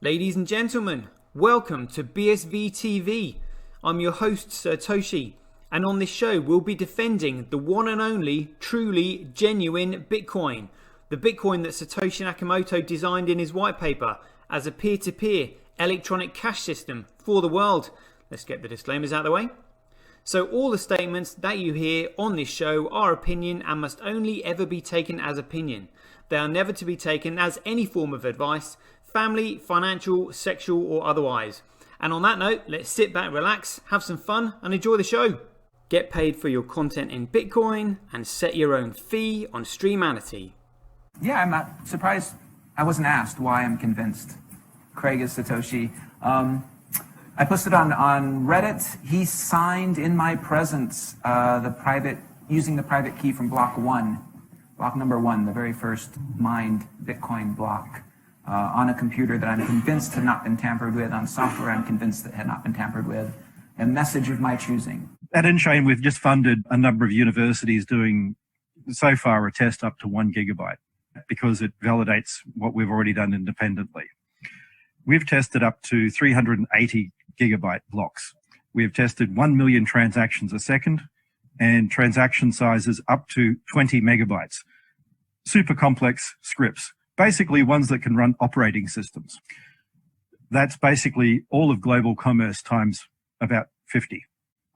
Ladies and gentlemen, welcome to BSV TV. I'm your host Satoshi, and on this show we'll be defending the one and only, truly genuine Bitcoin. The Bitcoin that Satoshi Nakamoto designed in his white paper as a peer-to-peer electronic cash system for the world. Let's get the disclaimers out of the way. So all the statements that you hear on this show are opinion and must only ever be taken as opinion. They are never to be taken as any form of advice, family, financial, sexual or otherwise. And on that note, let's sit back, relax, have some fun and enjoy the show. Get paid for your content in Bitcoin and set your own fee on Streamanity. Yeah, I'm not surprised. I wasn't asked why I'm convinced. Craig is Satoshi. I posted on Reddit. He signed in my presence using the private key from block number one, the very first mined Bitcoin block, on a computer that I'm convinced had not been tampered with, on software I'm convinced that had not been tampered with, a message of my choosing. At Enchain, we've just funded a number of universities doing, so far, a test up to 1 gigabyte because it validates what we've already done independently. We've tested up to 380 gigabyte blocks. We've tested 1 million transactions a second and transaction sizes up to 20 megabytes. Super complex scripts, basically ones that can run operating systems. That's basically all of global commerce times about 50.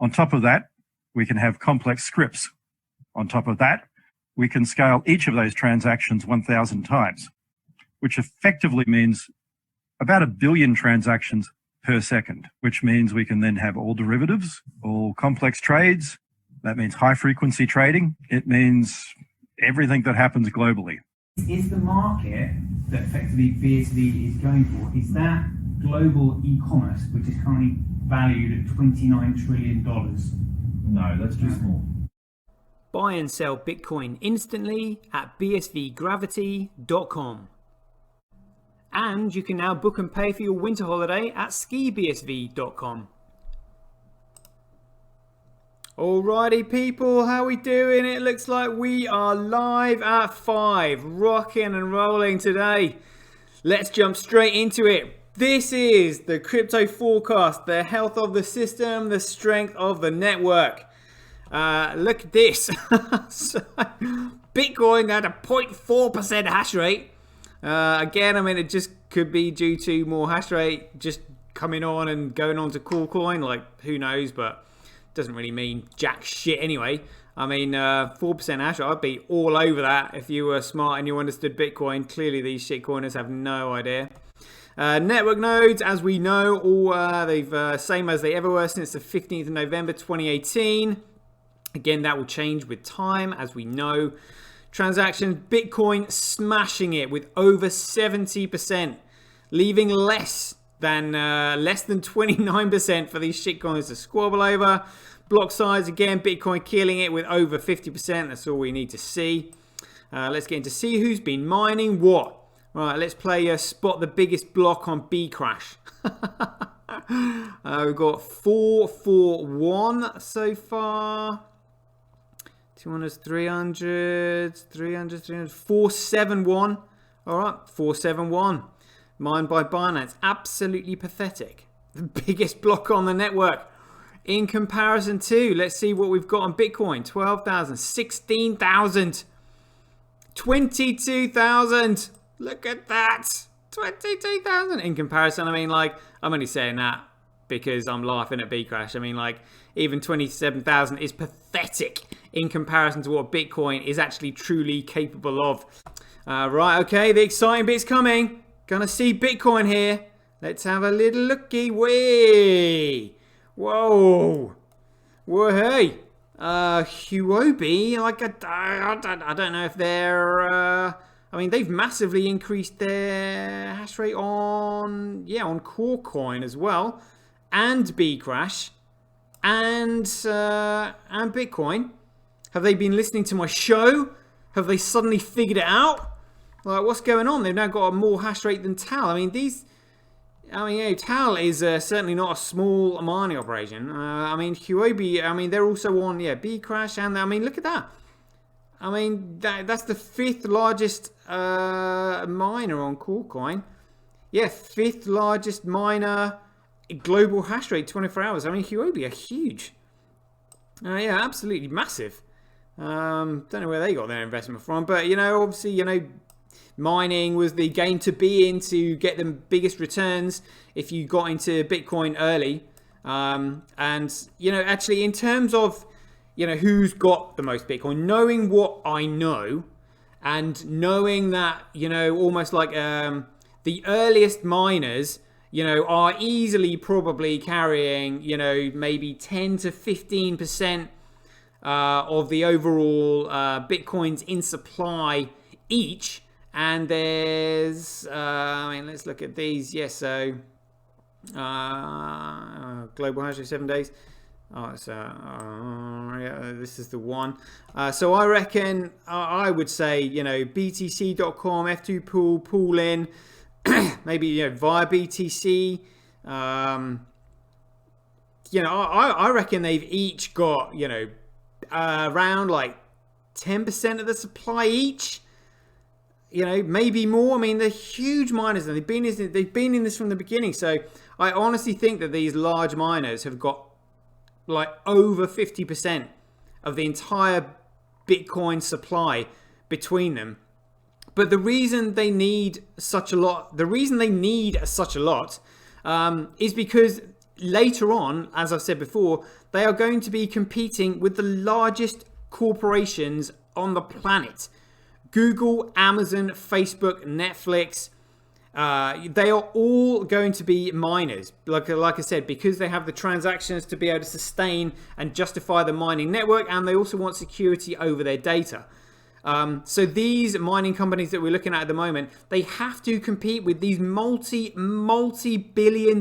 On top of that, we can have complex scripts. On top of that, we can scale each of those transactions 1,000 times, which effectively means about 1 billion transactions per second, which means we can then have all derivatives, all complex trades. That means high frequency trading. It means everything that happens globally. Is the market that effectively BSV is going for, is that global e-commerce, which is currently valued at $29 trillion? No, that's too small. Buy and sell Bitcoin instantly at bsvgravity.com. And you can now book and pay for your winter holiday at skibsv.com. Alrighty people, how we doing? It looks like we are live at 5, rocking and rolling today. Let's jump straight into it. This is the crypto forecast, the health of the system, the strength of the network. Look at this. So, Bitcoin at a 0.4% hash rate. Again, I mean, it just could be due to more hash rate just coming on and going on to coin. Like, who knows, but doesn't really mean jack shit anyway. I mean, 4% hash rate, I'd be all over that if you were smart and you understood Bitcoin. Clearly, these shitcoiners have no idea. Network nodes, as we know, all they've same as they ever were since the 15th of November 2018. Again, that will change with time, as we know. Transactions, Bitcoin smashing it with over 70%, leaving less than 29% for these shitcoins to squabble over. Block size, again, Bitcoin killing it with over 50%. That's all we need to see. Let's get into see who's been mining what. Right, let's play spot the biggest block on Bcrash. We've got 441 so far. 200, 300, 471. All right, 471. Mined by Binance. Absolutely pathetic. The biggest block on the network. In comparison to, let's see what we've got on Bitcoin. 12,000, 16,000, 22,000. Look at that. 22,000. In comparison, I mean, like, I'm only saying that because I'm laughing at Bcrash. I mean, like, even 27,000 is pathetic in comparison to what Bitcoin is actually truly capable of. Right, okay, the exciting bit's coming. Gonna see Bitcoin here. Let's have a little looky. Way. Whoa. Whoa, hey. Huobi, like, I don't know if they're... I mean, they've massively increased their hash rate on Coin as well. And Bcrash. And Bitcoin. Have they been listening to my show? Have they suddenly figured it out? Like, what's going on? They've now got a more hash rate than Tal. I mean, Tal is certainly not a small mining operation. I mean, Huobi, I mean, they're also on, Bcrash. And, I mean, look at that. I mean, that's the 5th largest miner on Coin. Yeah, 5th largest miner, global hash rate, 24 hours. I mean, Huobi are huge. Yeah, absolutely massive. Don't know where they got their investment from, but you know, obviously, you know, mining was the game to be in to get the biggest returns if you got into Bitcoin early. And you know, actually, in terms of, you know, who's got the most Bitcoin, knowing what I know, and knowing that, you know, almost like the earliest miners, you know, are easily probably carrying, you know, maybe 10 to 15% of the overall Bitcoins in supply each. And there's, I mean, let's look at these. Yes, so global hash rate 7 days. Oh, so yeah, this is the one. So I reckon I would say, you know, BTC.com, F2 pool in, maybe, you know, via BTC. You know, I reckon they've each got, you know, around like 10% of the supply each. You know, maybe more. I mean, they're huge miners, and they've been in this from the beginning. So I honestly think that these large miners have got like over 50% of the entire Bitcoin supply between them. But the reason they need such a lot, is because later on, as I've said before, they are going to be competing with the largest corporations on the planet. Google, Amazon, Facebook, Netflix, they are all going to be miners. Like I said, because they have the transactions to be able to sustain and justify the mining network, and they also want security over their data. So these mining companies that we're looking at the moment, they have to compete with these multi-billion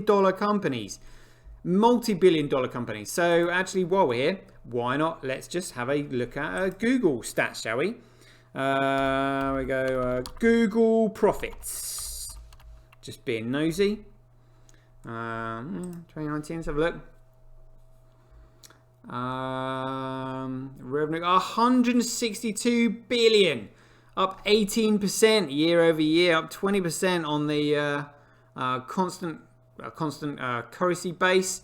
dollar companies. Multi-billion-dollar companies. So actually, while we're here, why not? Let's just have a look at Google stats, shall we? We go Google profits. Just being nosy. 2019. Let's have a look. Revenue 162 billion, up 18% year over year, up 20% on the constant currency base.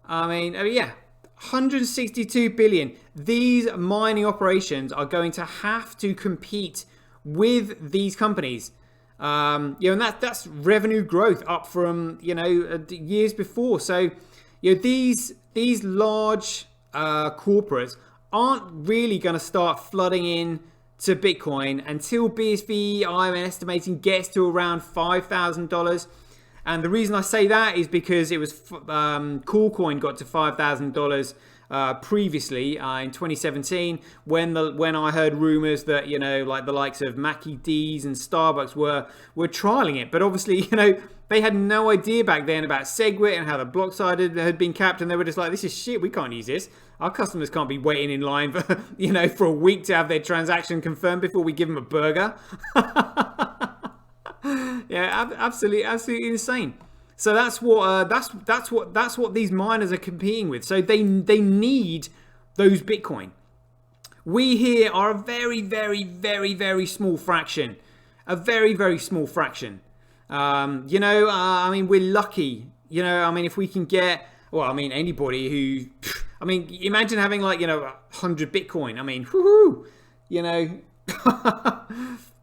I mean, yeah, 162 billion. These mining operations are going to have to compete with these companies. You know, and that's revenue growth up from, you know, years before. So, you know, these large corporates aren't really going to start flooding in to Bitcoin until BSV, I'm estimating, gets to around $5,000. And the reason I say that is because it was Coolcoin got to $5,000 previously in 2017 when I heard rumors that, you know, like the likes of Mackie D's and Starbucks were trialing it. But obviously, you know, they had no idea back then about SegWit and how the block size had been capped, and they were just like, this is shit, we can't use this. Our customers can't be waiting in line for, you know, for a week to have their transaction confirmed before we give them a burger. Yeah, absolutely insane. So that's what these miners are competing with. So they need those Bitcoin. We here are a very, very, very, very small fraction. A very, very small fraction. You know, I mean, we're lucky. You know, I mean, if we can get, well, I mean, anybody who, I mean, imagine having like, you know, 100 Bitcoin. I mean, whoo, you know,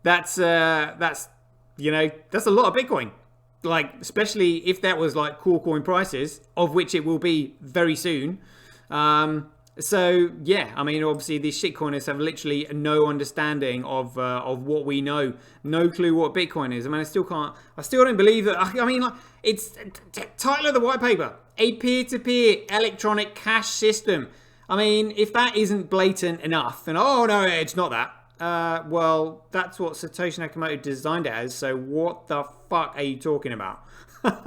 that's you know, that's a lot of Bitcoin. Like, especially if that was like Coolcoin prices, of which it will be very soon. So yeah, I mean, obviously these shitcoiners have literally no understanding of what we know, no clue what Bitcoin is. I mean, I still don't believe that. I mean, like, it's title of the white paper: a peer-to-peer electronic cash system. I mean, if that isn't blatant enough, and oh no, it's not that. Well, that's what Satoshi Nakamoto designed it as. So what the fuck are you talking about? But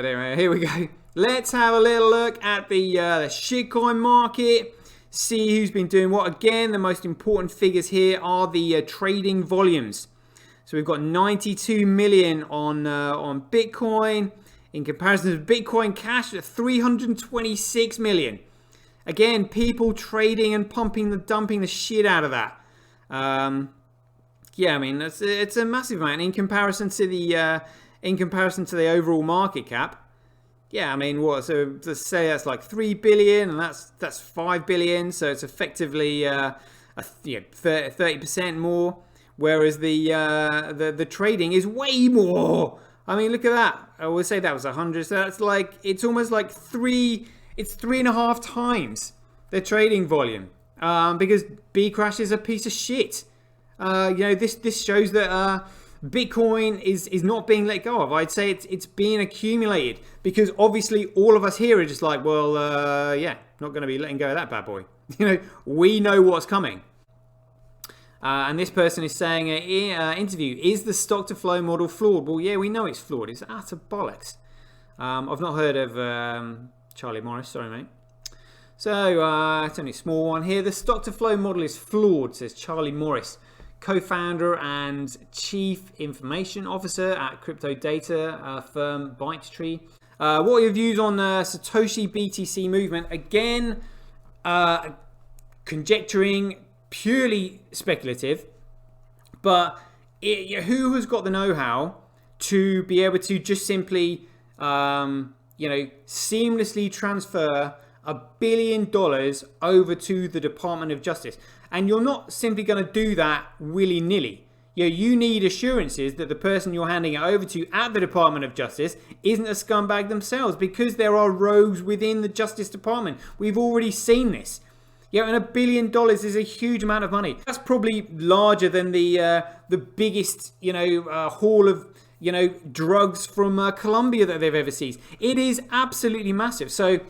anyway, here we go. Let's have a little look at the shitcoin market. See who's been doing what. Again, the most important figures here are the trading volumes. So we've got 92 million on Bitcoin. In comparison to Bitcoin Cash, 326 million. Again, people trading and dumping the shit out of that. Yeah, I mean, it's a massive amount in comparison to the overall market cap. Yeah, I mean, what? So let's say that's like 3 billion, and that's 5 billion. So it's effectively 30% more. Whereas the trading is way more. I mean, look at that. I would say that was 100. So that's like, it's almost like 3.5 times the trading volume. Because B Crash is a piece of shit. This shows that Bitcoin is not being let go of. I'd say it's being accumulated, because obviously all of us here are just like, well, not going to be letting go of that bad boy. We know what's coming. And this person is saying, interview, is the stock to flow model flawed? Well, yeah, we know it's flawed. It's utter bollocks. I've not heard of Charlie Morris. Sorry, mate. So it's only a small one here. The stock to flow model is flawed, says Charlie Morris, co-founder and chief information officer at crypto data firm ByteTree. What are your views on the Satoshi BTC movement? Again, conjecturing, purely speculative, but who has got the know-how to be able to just simply, seamlessly transfer $1 billion over to the Department of Justice? And you're not simply going to do that willy-nilly. You need assurances that the person you're handing it over to at the Department of Justice isn't a scumbag themselves, because there are rogues within the Justice Department. We've already seen this. And $1 billion is a huge amount of money. That's probably larger than the biggest, haul of, drugs from Colombia that they've ever seized. It is absolutely massive. So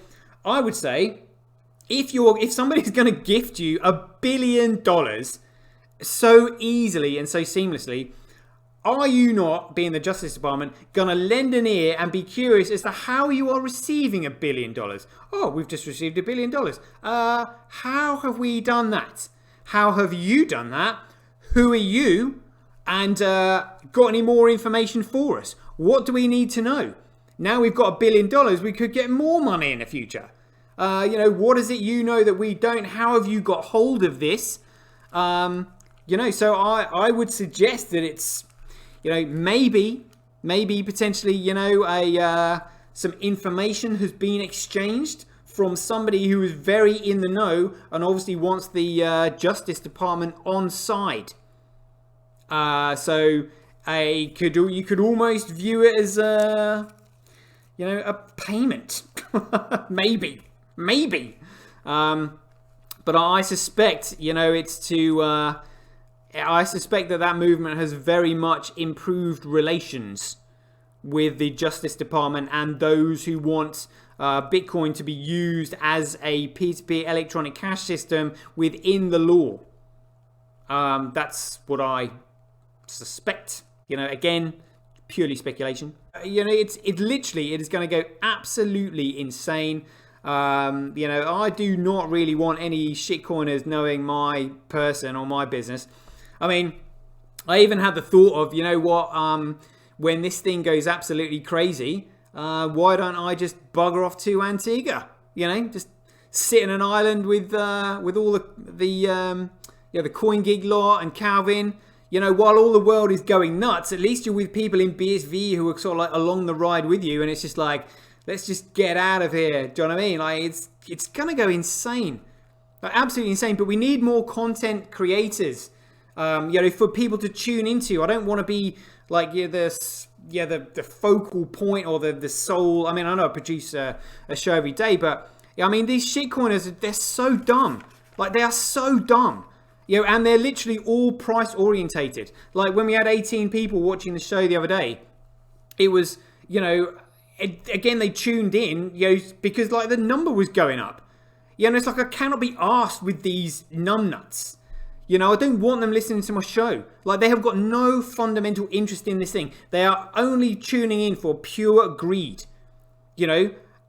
I would say, if somebody's going to gift you $1 billion so easily and so seamlessly, are you not, being the Justice Department, going to lend an ear and be curious as to how you are receiving $1 billion? Oh, we've just received $1 billion. How have we done that? How have you done that? Who are you? And got any more information for us? What do we need to know? Now we've got $1 billion, we could get more money in the future. What is it that we don't? How have you got hold of this? So I would suggest that it's, maybe potentially, some information has been exchanged from somebody who is very in the know and obviously wants the Justice Department on side. So you could almost view it as a payment, maybe. But I suspect, it's to. I suspect that movement has very much improved relations with the Justice Department and those who want Bitcoin to be used as a peer-to-peer electronic cash system within the law. That's what I suspect. Again, purely speculation. It is going to go absolutely insane. I do not really want any shitcoiners knowing my person or my business. I mean, I even had the thought of, when this thing goes absolutely crazy, why don't I just bugger off to Antigua? Just sit in an island with all the CoinGig lot and Calvin. While all the world is going nuts, at least you're with people in BSV who are sort of like along the ride with you, and it's just like, let's just get out of here. Do you know what I mean? Like, it's gonna go insane, like absolutely insane. But we need more content creators, for people to tune into. I don't want to be like the focal point or the soul. I mean, I know I produce a show every day, but these shitcoiners, they're so dumb. Like, they are so dumb. And they're literally all price orientated. Like, when we had 18 people watching the show the other day, it was, again, they tuned in, because like the number was going up. And it's like, I cannot be arsed with these numbnuts. I don't want them listening to my show. Like, they have got no fundamental interest in this thing. They are only tuning in for pure greed,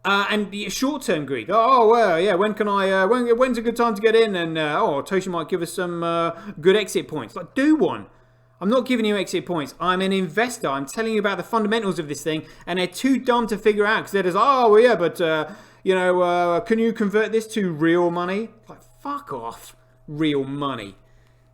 and short-term greed. Oh, well, yeah, when's a good time to get in? And, Toshi might give us some good exit points. Like, do one. I'm not giving you exit points. I'm an investor. I'm telling you about the fundamentals of this thing, and they're too dumb to figure out, because they're just, can you convert this to real money? Like, fuck off, real money.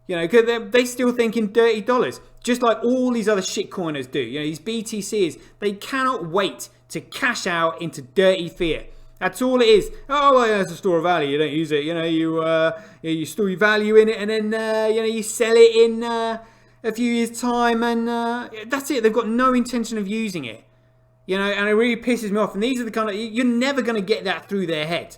You know, because they still think in dirty dollars, just like all these other shitcoiners do. You know, these BTCs, they cannot wait to cash out into dirty fiat. That's all it is. Oh, well, it's a store of value. You don't use it. You know, you store your value in it, and then you know, you sell it in a few years' time, and that's it. They've got no intention of using it. You know, and it really pisses me off. And these are the kind of, you're never going to get that through their head.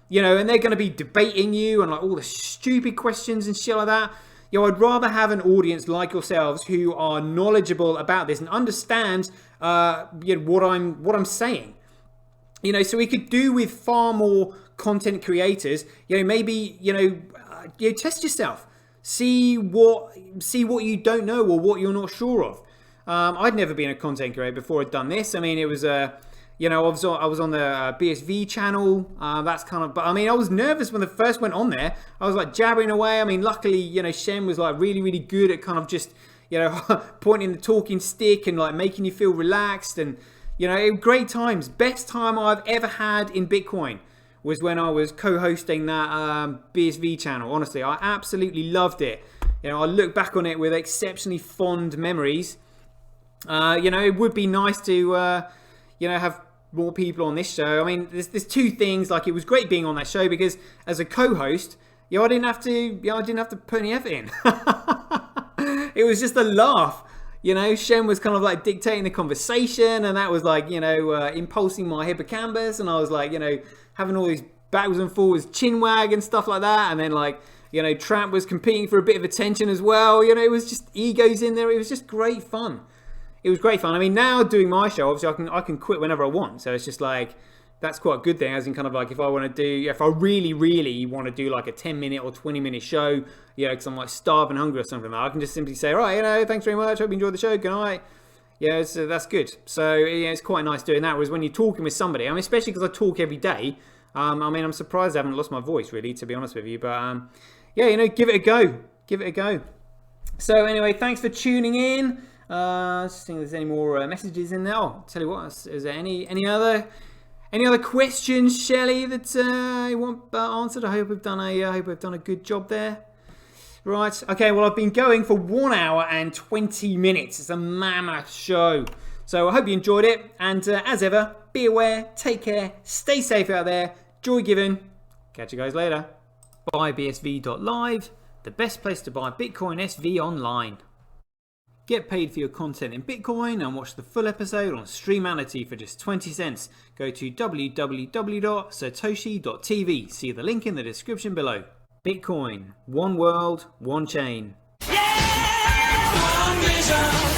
You know, and they're going to be debating you and like all the stupid questions and shit like that. You know, I'd rather have an audience like yourselves who are knowledgeable about this and understand you know, what I'm saying. You know, so we could do with far more content creators. You know, maybe you test yourself, see what you don't know or what you're not sure of. I'd never been a content creator before I'd done this. I mean, it was you know, I was on the BSV channel. That's kind of, but I mean, I was nervous when I first went on there. I was like jabbering away. I mean, luckily, you know, Shem was like really, really good at kind of just, you know, pointing the talking stick and like making you feel relaxed. And, you know, great times. Best time I've ever had in Bitcoin was when I was co-hosting that BSV channel. Honestly, I absolutely loved it. You know, I look back on it with exceptionally fond memories. You know, it would be nice to, you know, have more people on this show. I mean, there's two things. Like, it was great being on that show because as a co-host, you know, I didn't have to put any effort in. It was just a laugh. You know, Shem was kind of like dictating the conversation, and that was like, you know, impulsing my hippocampus, and I was like, you know, having all these backwards and forwards chin wag and stuff like that, and then like, you know, Tramp was competing for a bit of attention as well. You know, it was just egos in there. It was just great fun. It was great fun. I mean, now doing my show, obviously I can quit whenever I want. So it's just like, that's quite a good thing. As in kind of like, if I really, really want to do like a 10-minute or 20-minute show, you know, because I'm like starving hungry or something, I can just simply say, right, you know, thanks very much. Hope you enjoyed the show. Good night. Yeah, so that's good. So yeah, it's quite nice doing that. Whereas when you're talking with somebody, I mean, especially because I talk every day. I mean, I'm surprised I haven't lost my voice really, to be honest with you. But yeah, you know, give it a go. Give it a go. So anyway, thanks for tuning in. Just think if there's any more messages in there. Oh, tell you what, is there any other questions, Shelley, that you want answered? I hope we've done a good job there. Right. Okay. Well, I've been going for 1 hour and 20 minutes. It's a mammoth show. So I hope you enjoyed it. And as ever, be aware, take care, stay safe out there. Joy given. Catch you guys later. BuyBSV.live, the best place to buy Bitcoin SV online. Get paid for your content in Bitcoin and watch the full episode on Streamanity for just 20 cents. Go to www.satoshi.tv. See the link in the description below. Bitcoin, one world, one chain. Yeah! One vision.